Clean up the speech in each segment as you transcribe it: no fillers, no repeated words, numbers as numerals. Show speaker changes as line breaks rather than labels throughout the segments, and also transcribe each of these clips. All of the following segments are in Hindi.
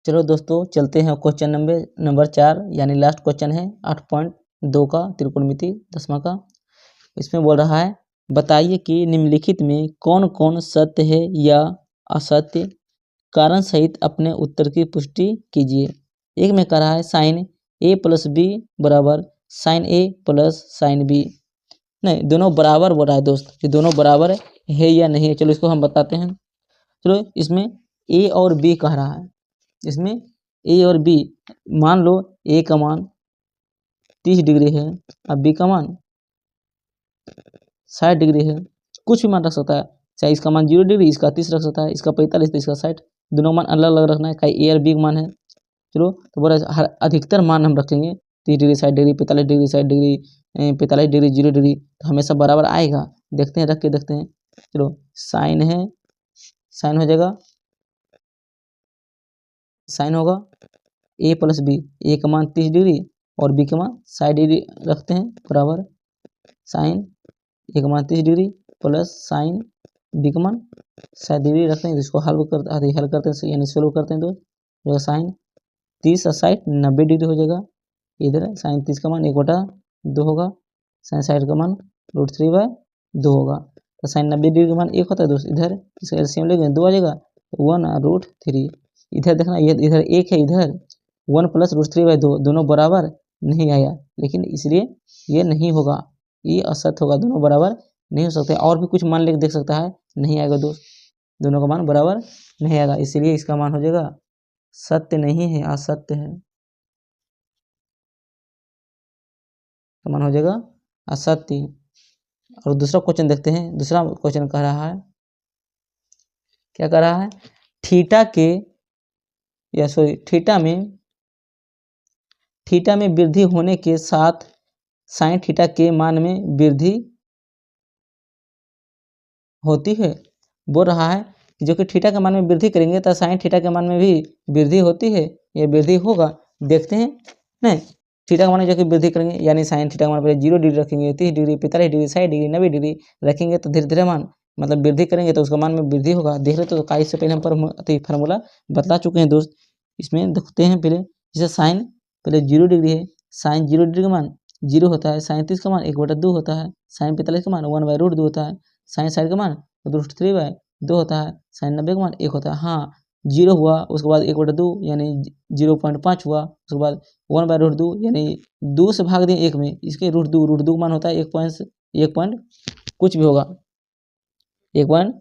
चलो दोस्तों चलते हैं क्वेश्चन नंबर 4 यानी लास्ट क्वेश्चन है 8.2 का त्रिकोणमिति 10वां का। इसमें बोल रहा है बताइए कि निम्नलिखित में कौन कौन सत्य है या असत्य, कारण सहित अपने उत्तर की पुष्टि कीजिए। एक में कह रहा है साइन ए प्लस बी बराबर साइन ए प्लस साइन बी। नहीं, दोनों बराबर बोल रहा है दोस्त कि दोनों बराबर है या नहीं है। चलो इसको हम बताते हैं। चलो इसमें ए और बी कह रहा है, इसमें ए और बी मान लो ए का मान 30 डिग्री है और बी का मान 60 डिग्री है। कुछ भी मान रख सकता है, चाहे इसका मान 0 डिग्री, इसका 30 रख सकता है, इसका 45 तो इसका 60, दोनों मान अलग अलग रखना है। कहीं ए और बी का मान है। चलो तो बोला हर अधिकतर मान हम रखेंगे 30 degree 60 degree 45 degree 60 degree 45 degree 0 degree, तो हमेशा बराबर आएगा। देखते हैं, रख के देखते हैं। चलो साइन है, साइन हो जाएगा, साइन होगा ए प्लस बी, ए का मान 30 डिग्री और बी का मान 60 डिग्री रखते हैं बराबर साइन ए का मान 30 डिग्री प्लस साइन बी का मान 60 डिग्री रखते हैं। इसको हल करते हैं यानी सोल्व करते हैं तो साइन 30 और 60 90 डिग्री हो जाएगा। इधर साइन 30 का मान 1/2 होगा, साइन 60 का मान √3/2 होगा। तो साइन 90 डिग्री का मान 1 होता है दोस्त। इधर इसका एलसीएम लेंगे 2 आ जाएगा, 1/√3। इधर देखना, ये इधर 1 है, इधर 1 + √3/2, दोनों बराबर नहीं आया, लेकिन इसलिए ये नहीं होगा, ये असत्य होगा, दोनों बराबर नहीं हो सकते। और भी कुछ मान लेके देख सकता है, नहीं आएगा दोस्त, दोनों का मान बराबर नहीं आएगा, इसीलिए इसका मान हो जाएगा सत्य नहीं है, असत्य है। तो मान हो जाएगा असत्य। और दूसरा क्वेश्चन देखते हैं। दूसरा क्वेश्चन कह रहा है, क्या कह रहा है, थीटा में वृद्धि होने के साथ साइन थीटा के मान में वृद्धि होती है। बोल रहा है कि जो कि थीटा के मान में वृद्धि करेंगे तो साइन थीटा के मान में भी वृद्धि होती है, ये वृद्धि होगा। देखते हैं। नहीं, थीटा का मान जो कि वृद्धि करेंगे यानी साइन थीटा का मान पहले 0 डिग्री रखेंगे, 30 डिग्री 45 डिग्री 60 डिग्री 90 डिग्री रखेंगे तो धीरे धीरे मान मतलब वृद्धि करेंगे तो उसका मान में वृद्धि होगा। देख रहे तो इससे पहले हम फार्मूला बतला चुके हैं दोस्त। इसमें देखते हैं पहले, जैसे साइन पहले 0 डिग्री है, साइन 0 डिग्री का मान 0 होता है, साइन 30 का मान 1/2 होता है, साइन 45 का मान 1/√2 होता है, साइन 60 का मान √3/2 होता है, साइन 90 का मान 1 होता है। हाँ, 0 हुआ, उसके बाद 1/2 यानी 0.5 हुआ, उसके बाद 1/√2 यानी 2 से भाग दें 1 में, इसके √2 मान होता है 1 पॉइंट कुछ भी होगा, 1 पॉइंट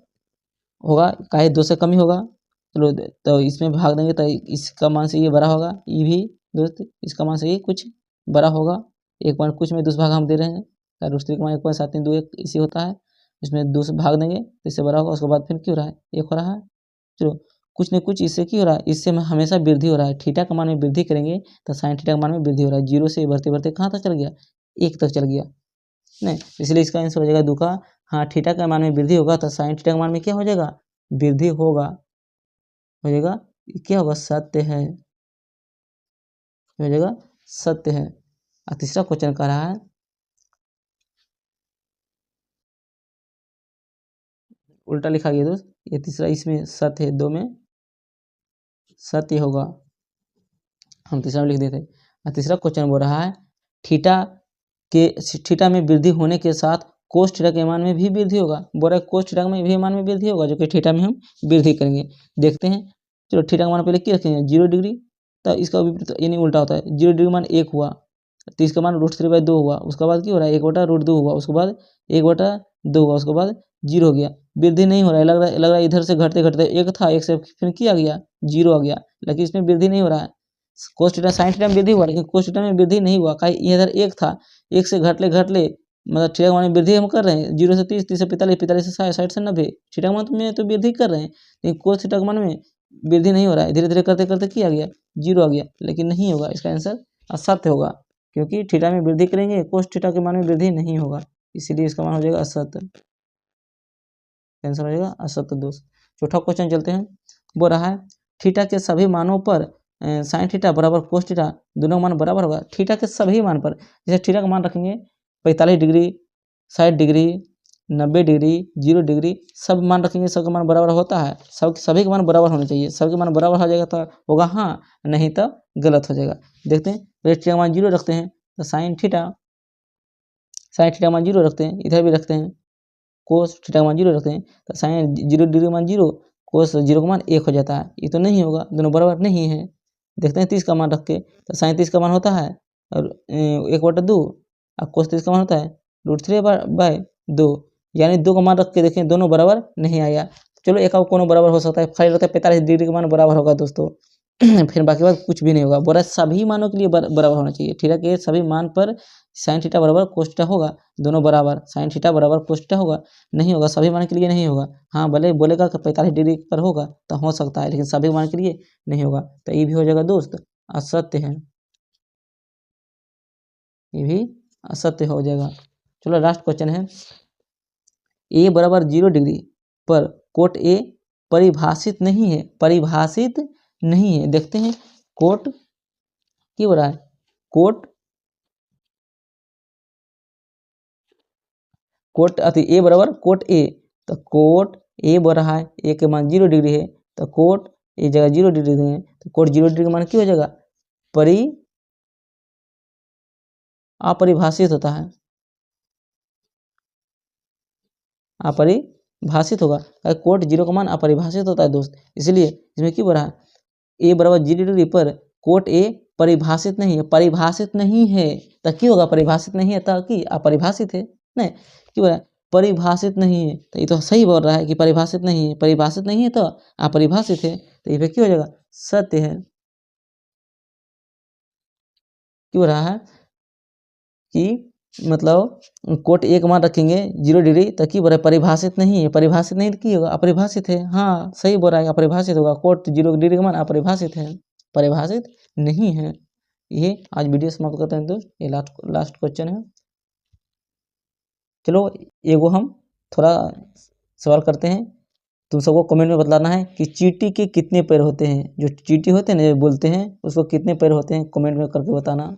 होगा, काहे 2 से कम ही होगा। चलो तो इसमें भाग देंगे तो इसका मान से ये बड़ा होगा, ये भी दोस्त इसका मान से ये कुछ बड़ा होगा। 1 पॉइंट कुछ में 2 भाग हम दे रहे हैं, √3 का मान 1.7321 इसी होता है। इसमें 2 से भाग देंगे तो इससे बड़ा होगा, उसके बाद फिर क्यों हो रहा है 1 हो रहा है। चलो कुछ न कुछ इससे क्यों हो रहा है, इससे हमेशा वृद्धि हो रहा है। थीटा का मान में वृद्धि करेंगे तो साइन थीटा का मान में वृद्धि हो रहा है। 0 से बढ़ते बढ़ते कहाँ तक चल गया, 1 तक चल गया। नहीं, इसलिए इसका आंसर हो जाएगा 2 का। हाँ, थीटा का मान में वृद्धि होगा तो साइन थीटा का मान में क्या हो जाएगा, वृद्धि होगा, हो जाएगा क्या होगा, सत्य है, हो जाएगा सत्य है। और तीसरा क्वेश्चन कह रहा है, उल्टा लिखा गया दोस्त, ये तीसरा इसमें सत्य है, 2 में सत्य होगा, हम तीसरा में लिख देते। और तीसरा क्वेश्चन बोल रहा है थीटा में वृद्धि होने के साथ कोस थीटा के मान में भी वृद्धि होगा। बोल रहा है कोस थीटा में भी मान में वृद्धि होगा, जो कि थीटा में हम वृद्धि करेंगे। देखते हैं। चलो थीटा का मान पहले क्या रखेंगे 0 डिग्री, तो इसका विपरीत यानी उल्टा होता है। 0 डिग्री मान 1 हुआ तो इसका मान √3/2 हुआ, उसके बाद क्या हो रहा है 1/√2 हुआ, उसके बाद 1/2 हुआ, उसके बाद 0 हो गया, वृद्धि नहीं हो रहा है। लग रहा है इधर से घटते घटते 1 था, 1 से फिर क्या आ गया 0 आ गया, लेकिन इसमें वृद्धि नहीं हो रहा है। कोस थीटा साइन थीटा में वृद्धि हुआ, लेकिन कोस थीटा में वृद्धि नहीं हुआ, कहीं इधर 1 था, 1 से घटले मतलब थीटा का मान में वृद्धि हम कर रहे हैं। 0 से 30, 30 से 45, 45 से 60, 60 से 90, थीटा का मान में तो वृद्धि कर रहे हैं, लेकिन कोस थीटा के मान में वृद्धि नहीं हो रहा है। धीरे धीरे करते करते क्या आ गया 0 आ गया, लेकिन नहीं होगा, इसका आंसर असत्य होगा, क्योंकि थीटा में वृद्धि करेंगे कोस थीटा के मान में वृद्धि नहीं होगा, इसीलिए इसका मान हो जाएगा असत्य, आंसर हो जाएगा असत्य दोस्त। चौथा क्वेश्चन चलते हैं। बोल रहा है थीटा के सभी मानों पर साइन थीटा बराबर कोस थीटा दोनों मान बराबर होगा। थीटा के सभी मान पर, जैसे थीटा का मान रखेंगे 45 डिग्री 60 डिग्री 90 डिग्री, 0 डिग्री सब मान रखेंगे, सबका मान बराबर होता है, सभी के मान बराबर होने चाहिए। सबके मान बराबर हो जाएगा तो होगा हाँ, नहीं तो गलत हो जाएगा। देखते हैं, पहले थीटा का मान 0 रखते हैं तो साइन थीटा का मान 0 रखते हैं, इधर भी रखते हैं, कोस थीटा का मान 0 रखते हैं तो साइन 0 डिग्री का मान 0, कोस 0 का मान 1 हो जाता है। ये तो नहीं होगा, दोनों बराबर नहीं है। देखते हैं 30 का मान रख के, तो साइन 30 का मान होता है और 1/2 और कोस 30 का मान होता है √3/2, यानी 2 का मान रख के देखें दोनों बराबर नहीं आया। चलो एक कोनो बराबर हो सकता है, खाली रहता है 45 डिग्री का मान बराबर होगा दोस्तों। फिर बाकी बात कुछ भी नहीं होगा। बोला सभी मानों के लिए बराबर होना चाहिए, थीटा के सभी मान पर साइन थीटा बराबर कोस थीटा होगा, दोनों बराबर साइन थीटा बराबर कोस थीटा होगा, नहीं होगा, सभी मान के लिए नहीं होगा। हाँ भले बोलेगा कि 45 डिग्री पर होगा तो हो सकता है, लेकिन सभी मान के लिए नहीं होगा, तो ये भी हो जाएगा दोस्त असत्य है, ये भी असत्य हो जाएगा। चलो लास्ट क्वेश्चन है, ए बराबर 0 डिग्री पर कोट ए परिभाषित नहीं है, परिभाषित नहीं है। देखते हैं कोट क्या हो रहा है, कोट अति ए बराबर कोट ए, तो कोट ए बोल रहा है ए के मान 0 डिग्री है, तो कोट ए जगह 0 डिग्री देंगे तो कोट 0 डिग्री का मान क्या हो जाएगा, अपरिभाषित होता है, अपरिभाषित होगा, कोट 0 का मान अपरिभाषित होता है दोस्त। इसलिए इसमें क्या बोल रहा है, ए बराबर 0 डिग्री पर कोट ए परिभाषित नहीं है, परिभाषित नहीं है तो क्या होगा, परिभाषित नहीं है तो कि अपरिभाषित है, नहीं क्यों बोला परिभाषित नहीं है, तो ये तो सही बोल रहा है कि परिभाषित नहीं है, परिभाषित नहीं है तो अपरिभाषित है, तो ये क्या हो जाएगा, सत्य है। क्यों रहा है कि मतलब कोट एक मान रखेंगे 0 डिग्री तो की बोल रहा है परिभाषित नहीं है, परिभाषित नहीं तो की होगा, अपरिभाषित है। हाँ सही बोल रहा है, अपरिभाषित होगा, कोट 0 डिग्री का मान अपरिभाषित है, परिभाषित नहीं है। ये आज वीडियो समाप्त करते हैं दोस्त, ये लास्ट क्वेश्चन है। चलो एगो हम थोड़ा सवाल करते हैं, तुम सबको कमेंट में बतलाना है कि चींटी के कितने पैर होते हैं, जो चींटी होते हैं ना बोलते हैं उसको कितने पैर होते हैं, कमेंट में करके बताना।